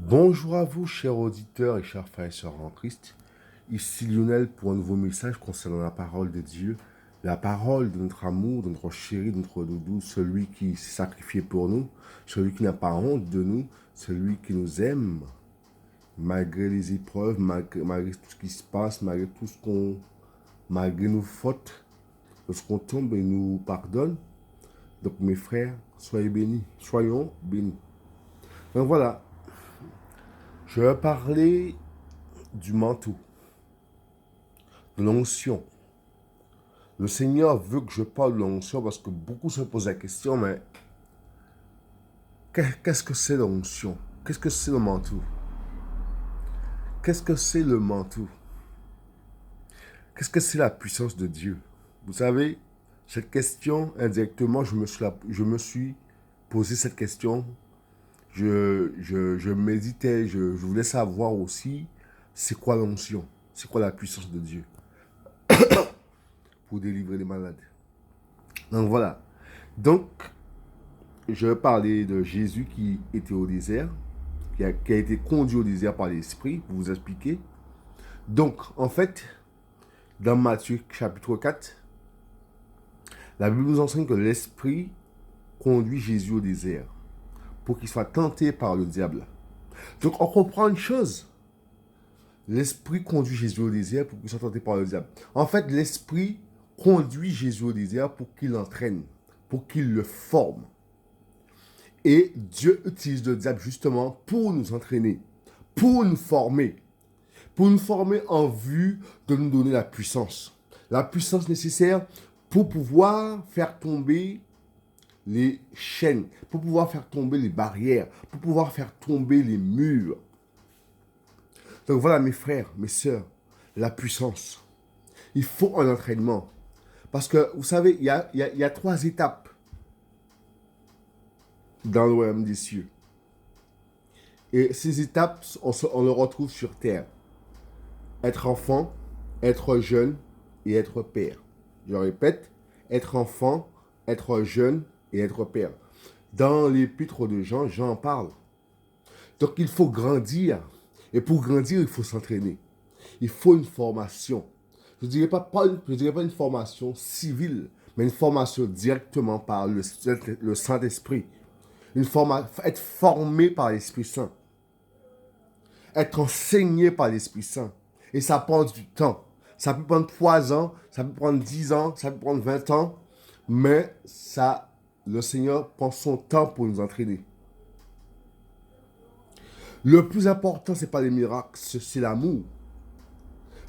Bonjour à vous, chers auditeurs et chers frères et sœurs en Christ. Ici Lionel pour un nouveau message concernant la parole de Dieu, la parole de notre amour, de notre chéri, de notre doudou, celui qui s'est sacrifié pour nous, celui qui n'a pas honte de nous, celui qui nous aime, malgré les épreuves, malgré tout ce qui se passe, malgré nos fautes. Lorsqu'on tombe, il nous pardonne. Donc mes frères, soyez bénis, soyons bénis. Donc voilà, je vais parler du manteau, de l'onction. Le Seigneur veut que je parle de l'onction parce que beaucoup se posent la question, mais qu'est-ce que c'est l'onction? Qu'est-ce que c'est le manteau? Qu'est-ce que c'est le manteau? Qu'est-ce que c'est la puissance de Dieu? Vous savez, cette question, indirectement, je me suis posé cette question. Je méditais, je voulais savoir aussi c'est quoi l'onction? C'est quoi la puissance de Dieu pour délivrer les malades? Donc voilà. Donc, je vais parler de Jésus qui était au désert, qui a été conduit au désert par l'Esprit, pour vous expliquer. Donc, en fait, dans Matthieu chapitre 4, la Bible nous enseigne que l'Esprit conduit Jésus au désert pour qu'il soit tenté par le diable. Donc, on comprend une chose. L'Esprit conduit Jésus au désert pour qu'il soit tenté par le diable. En fait, l'Esprit conduit Jésus au désert pour qu'il l'entraîne, pour qu'il le forme. Et Dieu utilise le diable justement pour nous entraîner, pour nous former en vue de nous donner la puissance. La puissance nécessaire pour pouvoir faire tomber les chaînes, pour pouvoir faire tomber les barrières, pour pouvoir faire tomber les murs. Donc voilà mes frères, mes sœurs, la puissance. Il faut un entraînement. Parce que vous savez, il y a 3 étapes dans le royaume des cieux. Et ces étapes, on les retrouve sur terre. Être enfant, être jeune et être père. Je répète, être enfant, être jeune et être père. Dans l'épître de Jean, Jean en parle. Donc il faut grandir. Et pour grandir, il faut s'entraîner. Il faut une formation. Je ne dirais pas une formation civile, mais une formation directement par le Saint-Esprit. Être formé par l'Esprit Saint. Être enseigné par l'Esprit Saint. Et ça prend du temps. Ça peut prendre 3 ans, ça peut prendre 10 ans, ça peut prendre 20 ans. Mais le Seigneur prend son temps pour nous entraîner. Le plus important, ce n'est pas les miracles, c'est l'amour.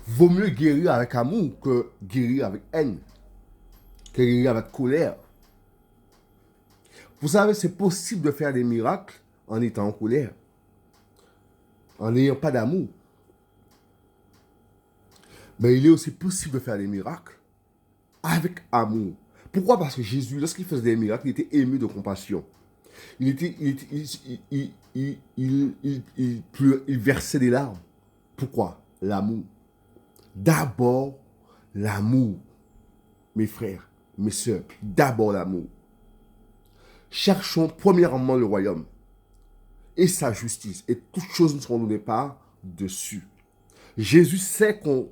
Vaut mieux guérir avec amour que guérir avec haine, que guérir avec colère. Vous savez, c'est possible de faire des miracles en étant en colère, en n'ayant pas d'amour. Mais il est aussi possible de faire des miracles avec amour. Pourquoi? Parce que Jésus, lorsqu'il faisait des miracles, il était ému de compassion. Il versait des larmes. Pourquoi? L'amour. D'abord, l'amour. Mes frères, mes sœurs, d'abord l'amour. Cherchons premièrement le royaume et sa justice. Et toutes choses nous seront données par dessus. Jésus sait qu'on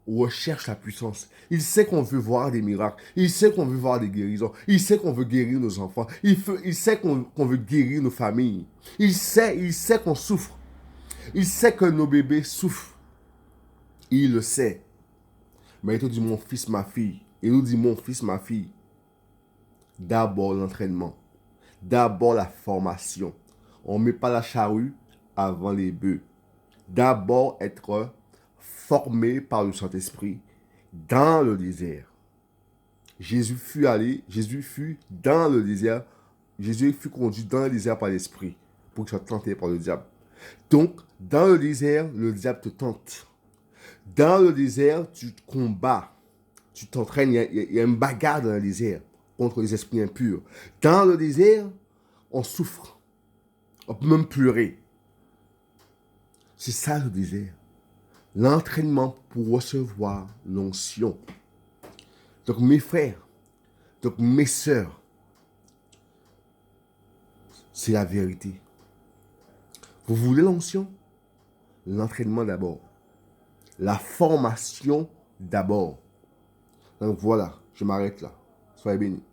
recherche la puissance. Il sait qu'on veut voir des miracles. Il sait qu'on veut voir des guérisons. Il sait qu'on veut guérir nos enfants. Il sait qu'on veut guérir nos familles. Il sait qu'on souffre. Il sait que nos bébés souffrent. Il le sait. Mais il te dit, mon fils, ma fille. Il nous dit, mon fils, ma fille. D'abord l'entraînement. D'abord la formation. On ne met pas la charrue avant les bœufs. D'abord être formé par le Saint-Esprit dans le désert. Jésus fut dans le désert. Jésus fut conduit dans le désert par l'Esprit pour qu'il soit tenté par le diable. Donc, dans le désert, le diable te tente. Dans le désert, tu te combats. Tu t'entraînes. Il y a une bagarre dans le désert contre les esprits impurs. Dans le désert, on souffre. On peut même pleurer. C'est ça le désert. L'entraînement pour recevoir l'onction. Donc mes frères, donc mes sœurs, c'est la vérité. Vous voulez l'onction? L'entraînement d'abord. La formation d'abord. Donc voilà, je m'arrête là. Soyez bénis.